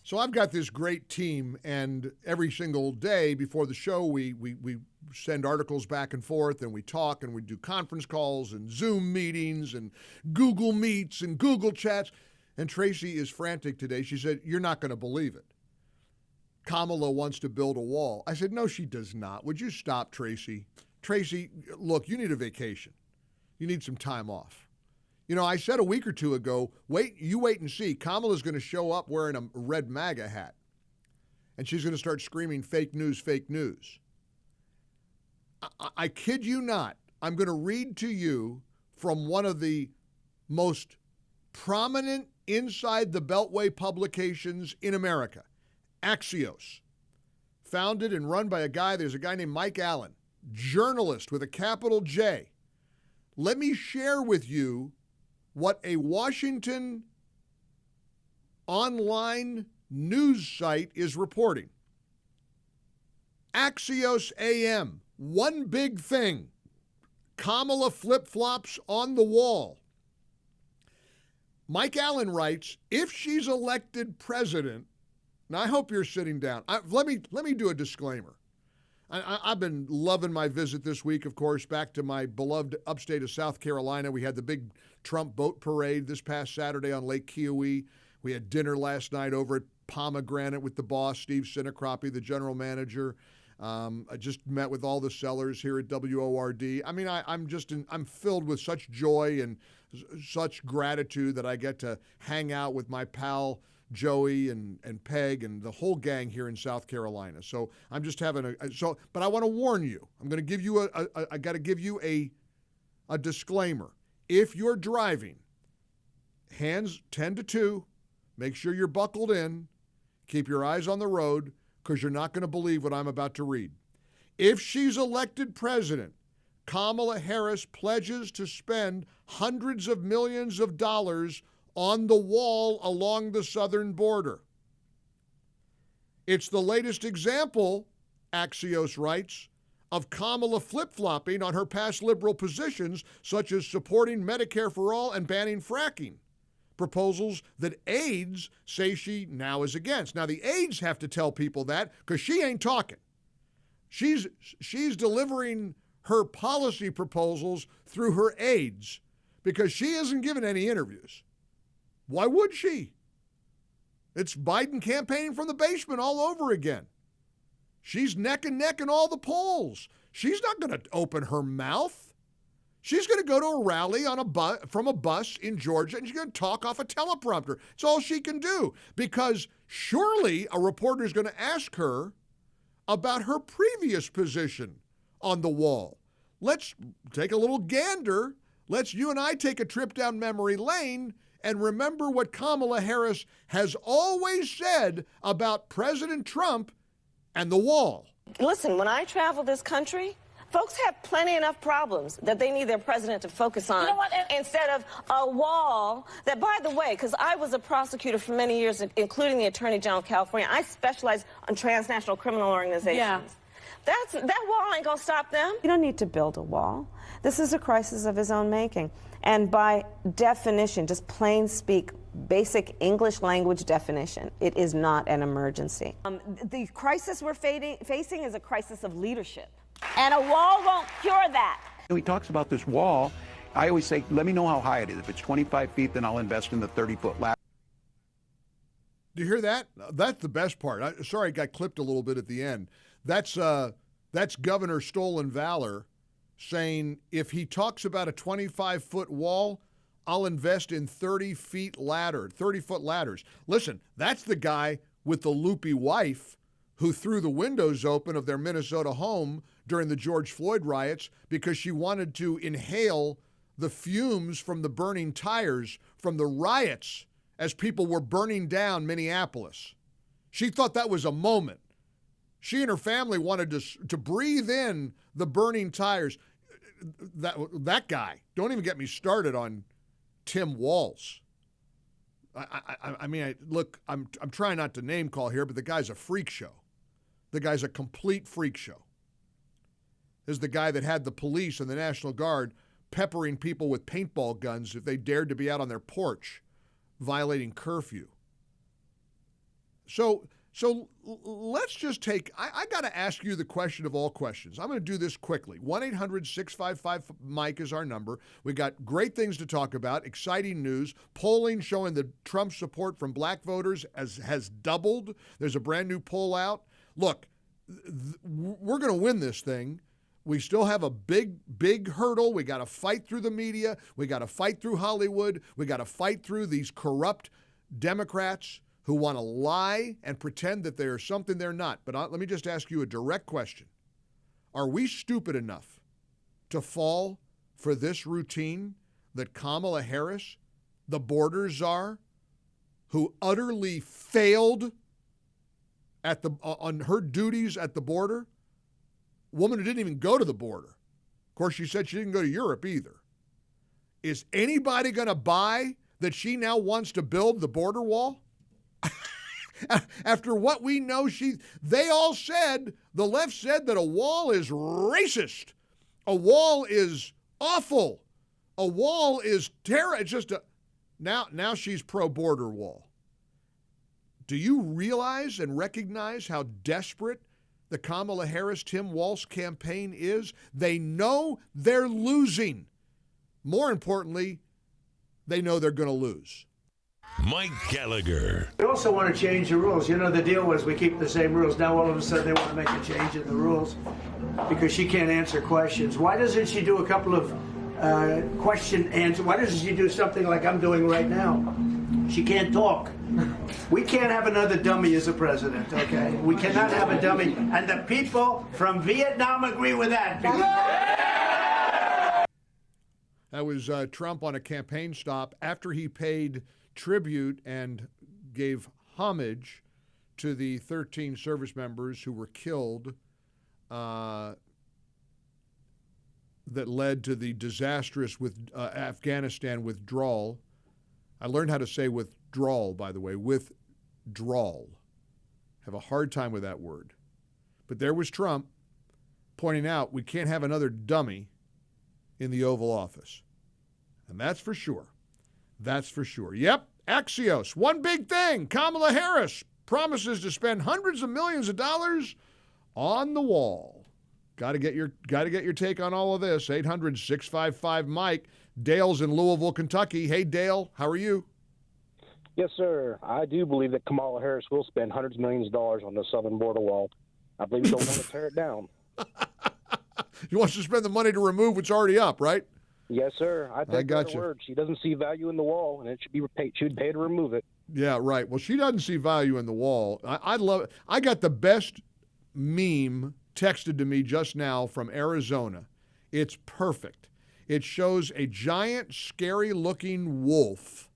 So I've got this great team, and every single day before the show, we send articles back and forth, and we talk, and we do conference calls and Zoom meetings and Google Meets and Google Chats. And Tracy is frantic today. She said, "You're not going to believe it. Kamala wants to build a wall." I said, "No, she does not. Would you stop, Tracy? Tracy, look, you need a vacation. You need some time off." You know, I said a week or two ago, wait and see. Kamala's going to show up wearing a red MAGA hat. And she's going to start screaming, "Fake news, fake news." I kid you not. I'm going to read to you from one of the most prominent inside the Beltway publications in America, Axios. Founded and run by there's a guy named Mike Allen, journalist with a capital J. Let me share with you what a Washington online news site is reporting. Axios AM, one big thing. Kamala flip-flops on the wall. Mike Allen writes, if she's elected president, now I hope you're sitting down. Let me do a disclaimer. I've been loving my visit this week, of course, back to my beloved upstate of South Carolina. We had the big Trump boat parade this past Saturday on Lake Kiowee. We had dinner last night over at Pomegranate with the boss, Steve Sinacropi, the general manager. I just met with all the sellers here at WORD. I mean, I'm filled with such joy and such gratitude that I get to hang out with my pal Joey and Peg and the whole gang here in South Carolina. So I'm just having but I want to warn you. I'm going to give you I got to give you a disclaimer. If you're driving, hands 10 to 2, make sure you're buckled in, keep your eyes on the road, because you're not going to believe what I'm about to read. If she's elected president, Kamala Harris pledges to spend hundreds of millions of dollars on the wall along the southern border. It's the latest example, Axios writes, of Kamala flip-flopping on her past liberal positions, such as supporting Medicare for all and banning fracking, proposals that aides say she now is against. Now, the aides have to tell people that because she ain't talking. She's delivering her policy proposals through her aides because she isn't giving any interviews. Why would she? It's Biden campaigning from the basement all over again. She's neck and neck in all the polls. She's not going to open her mouth. She's going to go to a rally from a bus in Georgia, and she's going to talk off a teleprompter. It's all she can do, because surely a reporter is going to ask her about her previous position on the wall. Let's take a little gander. Let's you and I take a trip down memory lane and remember what Kamala Harris has always said about President Trump and the wall. Listen, when I travel this country, folks have plenty enough problems that they need their president to focus on, instead of a wall that, by the way, because I was a prosecutor for many years, including the Attorney General of California, I specialize on transnational criminal organizations. Yeah. That wall ain't gonna stop them. You don't need to build a wall. This is a crisis of his own making. And by definition, just plain speak, basic English language definition, it is not an emergency. The crisis we're facing is a crisis of leadership. And a wall won't cure that. He talks about this wall. I always say, let me know how high it is. If it's 25 feet, then I'll invest in the 30-foot ladder. Do you hear that? That's the best part. Sorry, I got clipped a little bit at the end. That's Governor Stolen Valor saying if he talks about a 25-foot wall, I'll invest in 30-foot ladders. Listen, that's the guy with the loopy wife who threw the windows open of their Minnesota home during the George Floyd riots because she wanted to inhale the fumes from the burning tires from the riots as people were burning down Minneapolis. She thought that was a moment. She and her family wanted to breathe in the burning tires. That guy, don't even get me started on Tim Walz. I mean, look, I'm trying not to name call here, but the guy's a freak show. The guy's a complete freak show. This is the guy that had the police and the National Guard peppering people with paintball guns if they dared to be out on their porch, violating curfew. So let's just take, I got to ask you the question of all questions. I'm going to do this quickly. 1-800-655-MIKE is our number. We got great things to talk about, exciting news, polling showing that Trump's support from black voters has doubled. There's a brand new poll out. Look, we're going to win this thing. We still have a big hurdle. We got to fight through the media. We got to fight through Hollywood. We got to fight through these corrupt Democrats who want to lie and pretend that they are something they're not. But let me just ask you a direct question. Are we stupid enough to fall for this routine that Kamala Harris, the border czar, who utterly failed on her duties at the border, woman who didn't even go to the border. Of course, she said she didn't go to Europe either. Is anybody going to buy that she now wants to build the border wall? After what we know, they all said, the left said that a wall is racist. A wall is awful. A wall is terror. It's just now she's pro-border wall. Do you realize and recognize how desperate the Kamala Harris, Tim Walz campaign is? They know they're losing. More importantly, they know they're going to lose. Mike Gallagher. We also want to change the rules. You know, the deal was we keep the same rules. Now all of a sudden they want to make a change in the rules because she can't answer questions. Why doesn't she do a couple of question answer? Why doesn't she do something like I'm doing right now? She can't talk. We can't have another dummy as a president, okay? We cannot have a dummy. And the people from Vietnam agree with that. That was Trump on a campaign stop after he paid tribute and gave homage to the 13 service members who were killed that led to the disastrous Afghanistan withdrawal. I learned how to say withdrawal, by the way, withdrawal. Have a hard time with that word. But there was Trump pointing out we can't have another dummy in the Oval Office. And that's for sure. That's for sure. Yep, Axios. One big thing. Kamala Harris promises to spend hundreds of millions of dollars on the wall. Got to get your take on all of this. 800-655-MIKE. Dale's in Louisville, Kentucky. Hey, Dale, how are you? Yes, sir. I do believe that Kamala Harris will spend hundreds of millions of dollars on the southern border wall. I believe she'll want to tear it down. She wants to spend the money to remove what's already up, right? Yes, sir. I got her word. She doesn't see value in the wall, and it should be paid. She would pay to remove it. Yeah, right. Well, she doesn't see value in the wall. I love it. I got the best meme texted to me just now from Arizona. It's perfect. It shows a giant, scary-looking wolf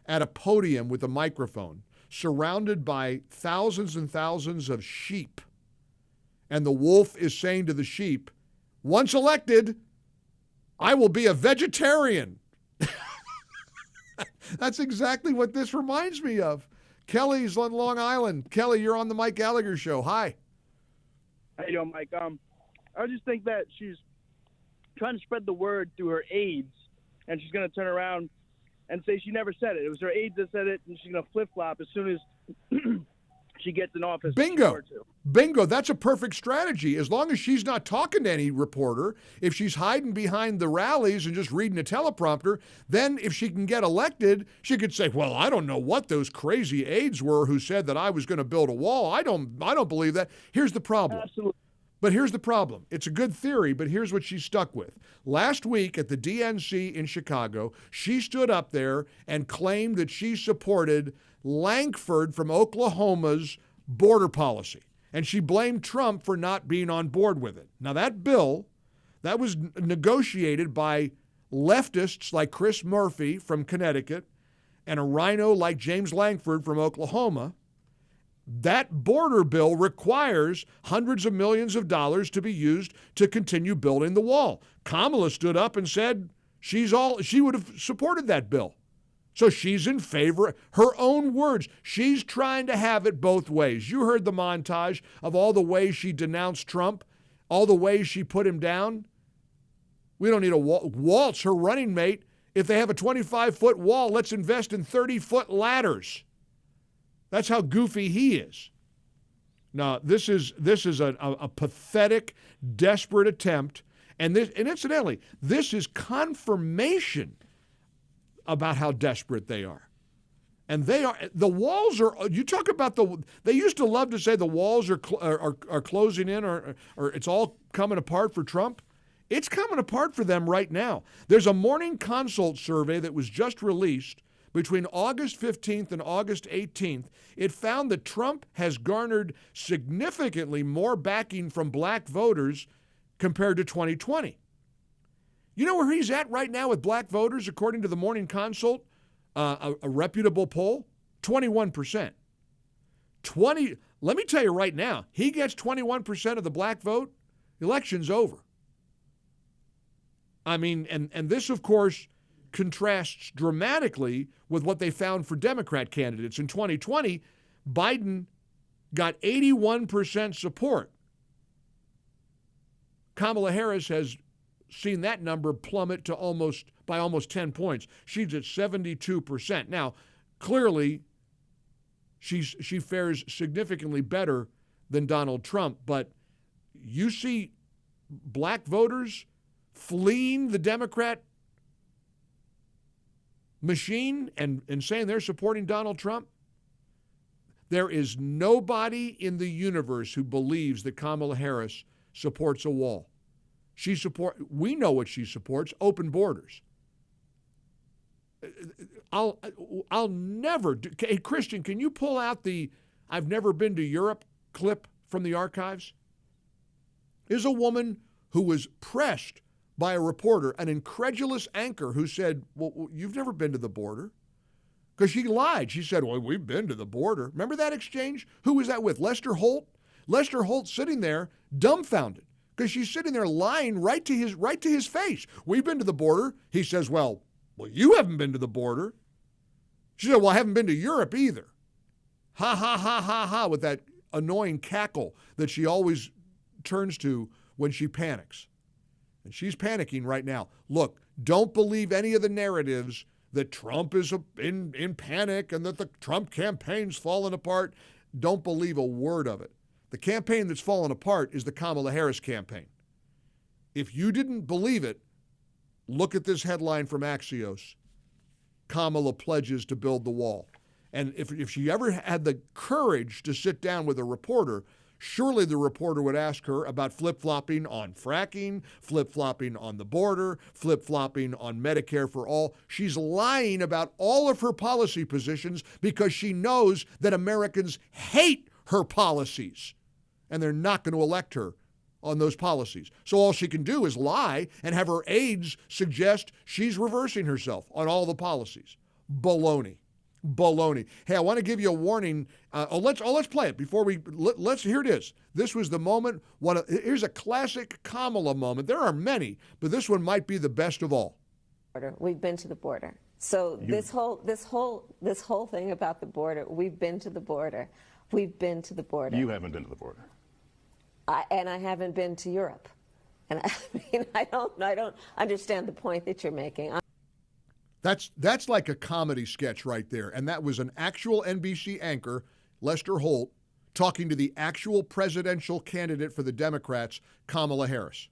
at a podium with a microphone, surrounded by thousands and thousands of sheep. And the wolf is saying to the sheep, once elected, I will be a vegetarian. That's exactly what this reminds me of. Kelly's on Long Island. Kelly, you're on the Mike Gallagher Show. Hi. How you doing, Mike? I just think that she's trying to spread the word through her aides, and she's going to turn around and say she never said it. It was her aides that said it, and she's going to flip-flop as soon as she gets in office. Bingo. Bingo. That's a perfect strategy. As long as she's not talking to any reporter, if she's hiding behind the rallies and just reading a teleprompter, then if she can get elected, she could say, well, I don't know what those crazy aides were who said that I was going to build a wall. I don't believe that. Here's the problem. Absolutely. But here's the problem. It's a good theory, but here's what she's stuck with. Last week at the DNC in Chicago, she stood up there and claimed that she supported Lankford from Oklahoma's border policy. And she blamed Trump for not being on board with it. Now that bill, that was negotiated by leftists like Chris Murphy from Connecticut and a rhino like James Lankford from Oklahoma. That border bill requires hundreds of millions of dollars to be used to continue building the wall. Kamala stood up and said she would have supported that bill. So she's in favor, her own words. She's trying to have it both ways. You heard the montage of all the ways she denounced Trump, all the ways she put him down. We don't need a wall. Waltz, her running mate, if they have a 25-foot wall, let's invest in 30-foot ladders. That's how goofy he is. Now, this is a pathetic, desperate attempt, and incidentally, this is confirmation about how desperate they are. And the walls are, you talk about they used to love to say the walls are closing in or it's all coming apart for Trump. It's coming apart for them right now. There's a Morning Consult survey that was just released between August 15th and August 18th. It found that Trump has garnered significantly more backing from black voters compared to 2020. You know where he's at right now with black voters, according to the Morning Consult? A reputable poll, 21%. Let me tell you right now, he gets 21% of the black vote, election's over. I mean, and this, of course, contrasts dramatically with what they found for Democrat candidates. In 2020, Biden got 81% support. Kamala Harris has seen that number plummet to almost 10 points. She's at 72%. Now, clearly, she fares significantly better than Donald Trump, but you see black voters fleeing the Democrat machine and saying they're supporting Donald Trump. There is nobody in the universe who believes that Kamala Harris supports a wall. We know what she supports, open borders. I'll never do. Hey, Christian, can you pull out the "I've never been to Europe" clip from the archives? Is a woman who was pressed by a reporter, an incredulous anchor who said, well, you've never been to the border? Because she lied. She said, well, we've been to the border. Remember that exchange? Who was that with? Lester Holt? Lester Holt sitting there dumbfounded because she's sitting there lying right to his face. We've been to the border. He says, well, you haven't been to the border. She said, well, I haven't been to Europe either. Ha, ha, ha, ha, ha, with that annoying cackle that she always turns to when she panics. And she's panicking right now. Look, don't believe any of the narratives that Trump is in panic and that the Trump campaign's fallen apart. Don't believe a word of it. The campaign that's fallen apart is the Kamala Harris campaign. If you didn't believe it, look at this headline from Axios. Kamala pledges to build the wall. And if she ever had the courage to sit down with a reporter, surely the reporter would ask her about flip-flopping on fracking, flip-flopping on the border, flip-flopping on Medicare for all. She's lying about all of her policy positions because she knows that Americans hate her policies, and they're not going to elect her on those policies. So all she can do is lie and have her aides suggest she's reversing herself on all the policies. Baloney. Baloney. Hey, I want to give you a warning. Let's play it before here it is. This was the moment. Here's a classic Kamala moment. There are many, but this one might be the best of all. We've been to the border. So this whole thing about the border, we've been to the border. We've been to the border. You haven't been to the border. And I haven't been to Europe. And I mean, I don't understand the point that you're making. That's like a comedy sketch right there. And that was an actual NBC anchor, Lester Holt, talking to the actual presidential candidate for the Democrats, Kamala Harris.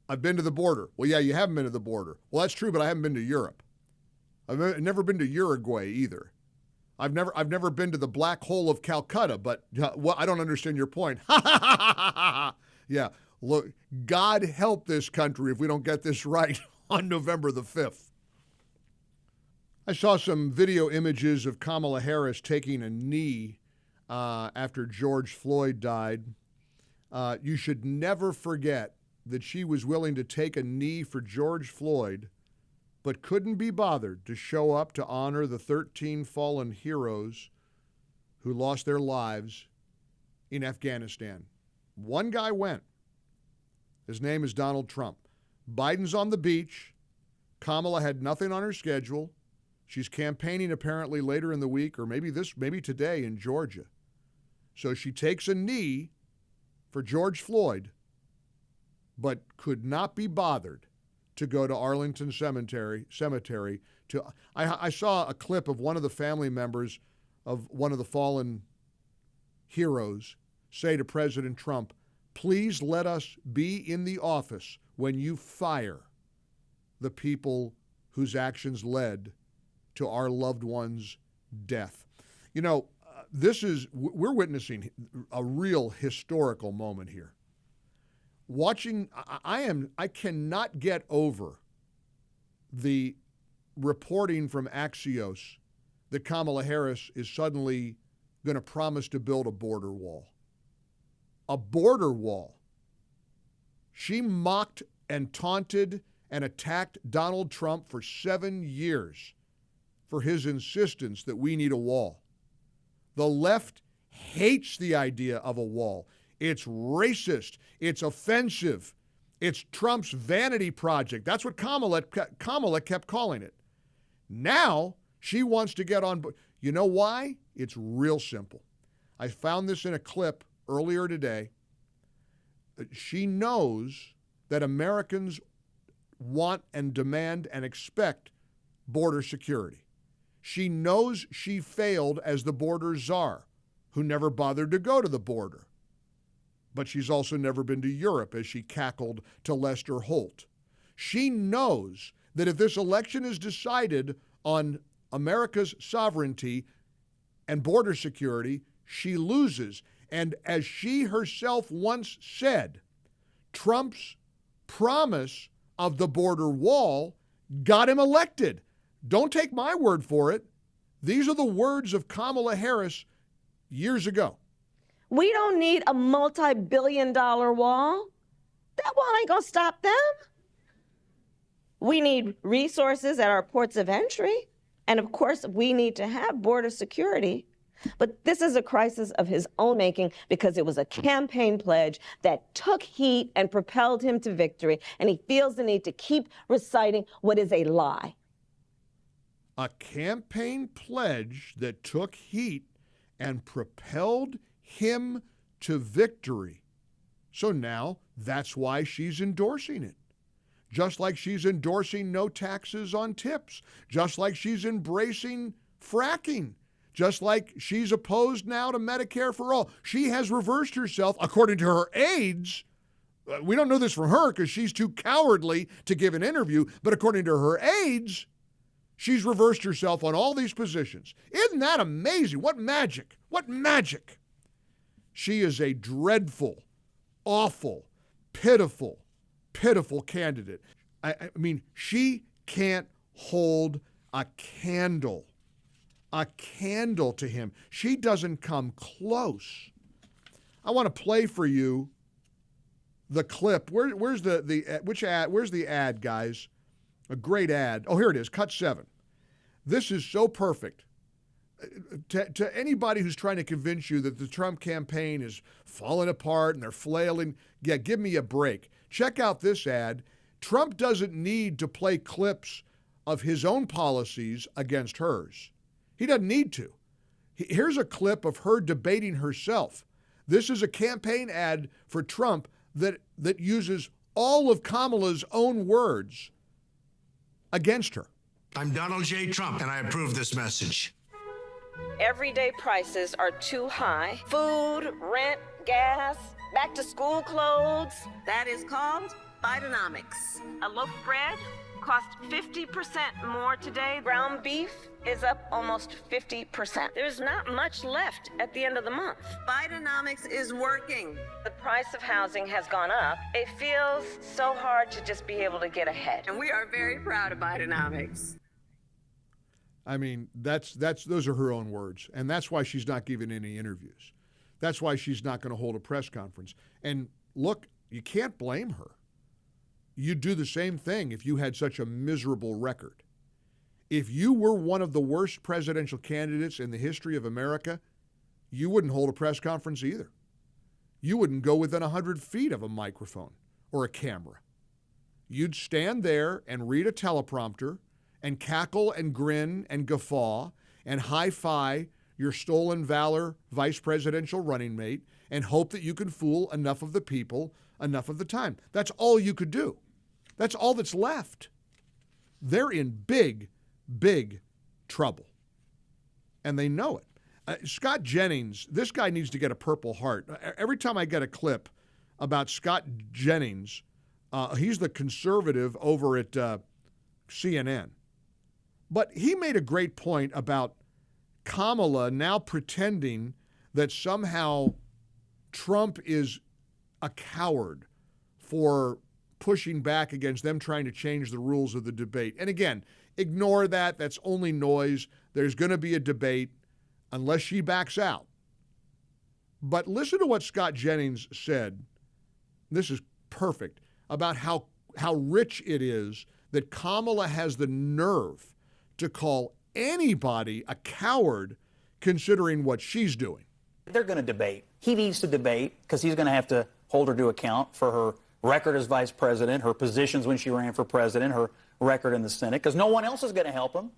I've been to the border. Well, yeah, you haven't been to the border. Well, that's true, but I haven't been to Europe. I've never been to Uruguay either. I've never been to the black hole of Calcutta, but I don't understand your point. Yeah, look, God help this country if we don't get this right on November the 5th. I saw some video images of Kamala Harris taking a knee after George Floyd died. You should never forget that she was willing to take a knee for George Floyd, but couldn't be bothered to show up to honor the 13 fallen heroes who lost their lives in Afghanistan. One guy went. His name is Donald Trump. Biden's on the beach. Kamala had nothing on her schedule. She's campaigning apparently later in the week or maybe today in Georgia. So she takes a knee for George Floyd, but could not be bothered to go to Arlington Cemetery. I saw a clip of one of the family members of one of the fallen heroes say to President Trump, please let us be in the office when you fire the people whose actions led to our loved ones' death. You know, we're witnessing a real historical moment here. I cannot get over the reporting from Axios that Kamala Harris is suddenly going to promise to build a border wall. A border wall. She mocked and taunted and attacked Donald Trump for 7 years for his insistence that we need a wall. The left hates the idea of a wall. It's racist. It's offensive. It's Trump's vanity project. That's what Kamala kept calling it. Now she wants to get on. You know why? It's real simple. I found this in a clip earlier today. She knows that Americans want and demand and expect border security. She knows she failed as the border czar, who never bothered to go to the border. But she's also never been to Europe, as she cackled to Lester Holt. She knows that if this election is decided on America's sovereignty and border security, she loses. And as she herself once said, Trump's promise of the border wall got him elected. Don't take my word for it. These are the words of Kamala Harris years ago. We don't need a multi-billion-dollar wall. That wall ain't gonna stop them. We need resources at our ports of entry. And of course, we need to have border security. But this is a crisis of his own making because it was a campaign pledge that took heat and propelled him to victory. And he feels the need to keep reciting what is a lie. A campaign pledge that took heat and propelled him to victory. So now that's why she's endorsing it. Just like she's endorsing no taxes on tips. Just like she's embracing fracking. Just like she's opposed now to Medicare for all. She has reversed herself, according to her aides. We don't know this from her because she's too cowardly to give an interview. But according to her aides, she's reversed herself on all these positions. Isn't that amazing? What magic? What magic? She is a dreadful, awful, pitiful candidate. I mean, she can't hold a candle to him. She doesn't come close. I want to play for you the clip. Where's which ad? Where's the ad, guys? A great ad. Oh, here it is. Cut 7. This is so perfect. To anybody who's trying to convince you that the Trump campaign is falling apart and they're flailing, yeah, give me a break. Check out this ad. Trump doesn't need to play clips of his own policies against hers. He doesn't need to. Here's a clip of her debating herself. This is a campaign ad for Trump that uses all of Kamala's own words against her. I'm Donald J. Trump, and I approve this message. Everyday prices are too high. Food, rent, gas, back to school clothes. That is called Biomics. A loaf of bread costs 50% more today. Ground beef is up almost 50%. There's not much left at the end of the month. Biomics is working. The price of housing has gone up. It feels so hard to just be able to get ahead. And we are very proud of Biomics. I mean, those are her own words, and that's why she's not giving any interviews. That's why she's not going to hold a press conference. And look, you can't blame her. You'd do the same thing if you had such a miserable record. If you were one of the worst presidential candidates in the history of America, you wouldn't hold a press conference either. You wouldn't go within 100 feet of a microphone or a camera. You'd stand there and read a teleprompter and cackle and grin and guffaw and high-fi your stolen valor vice presidential running mate and hope that you can fool enough of the people enough of the time. That's all you could do. That's all that's left. They're in big, big trouble. And they know it. Scott Jennings, this guy needs to get a Purple Heart. Every time I get a clip about Scott Jennings, he's the conservative over at CNN. But he made a great point about Kamala now pretending that somehow Trump is a coward for pushing back against them trying to change the rules of the debate. And again, ignore that. That's only noise. There's going to be a debate unless she backs out. But listen to what Scott Jennings said. This is perfect, about how rich it is that Kamala has the nerve to call anybody a coward considering what she's doing. They're going to debate. He needs to debate because he's going to have to hold her to account for her record as vice president, her positions when she ran for president, her record in the Senate, because no one else is going to help him.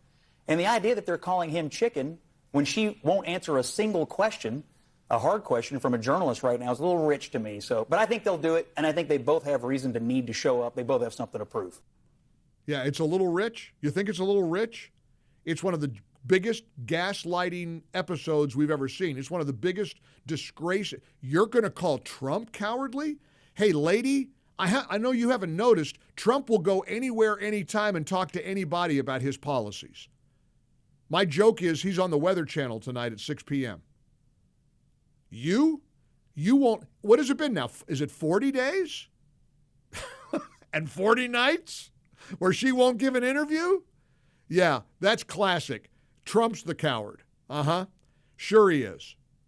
And the idea that they're calling him chicken when she won't answer a single question, a hard question from a journalist right now, is a little rich to me. But I think they'll do it, and I think they both have reason to need to show up. They both have something to prove. Yeah, it's a little rich. You think it's a little rich? It's one of the biggest gaslighting episodes we've ever seen. It's one of the biggest disgraces. You're going to call Trump cowardly? Hey, lady, I know you haven't noticed, Trump will go anywhere, anytime, and talk to anybody about his policies. My joke is he's on the Weather Channel tonight at 6 p.m. You won't. What has it been now? Is it 40 days? And 40 nights where she won't give an interview? Yeah, that's classic. Trump's the coward. Sure he is.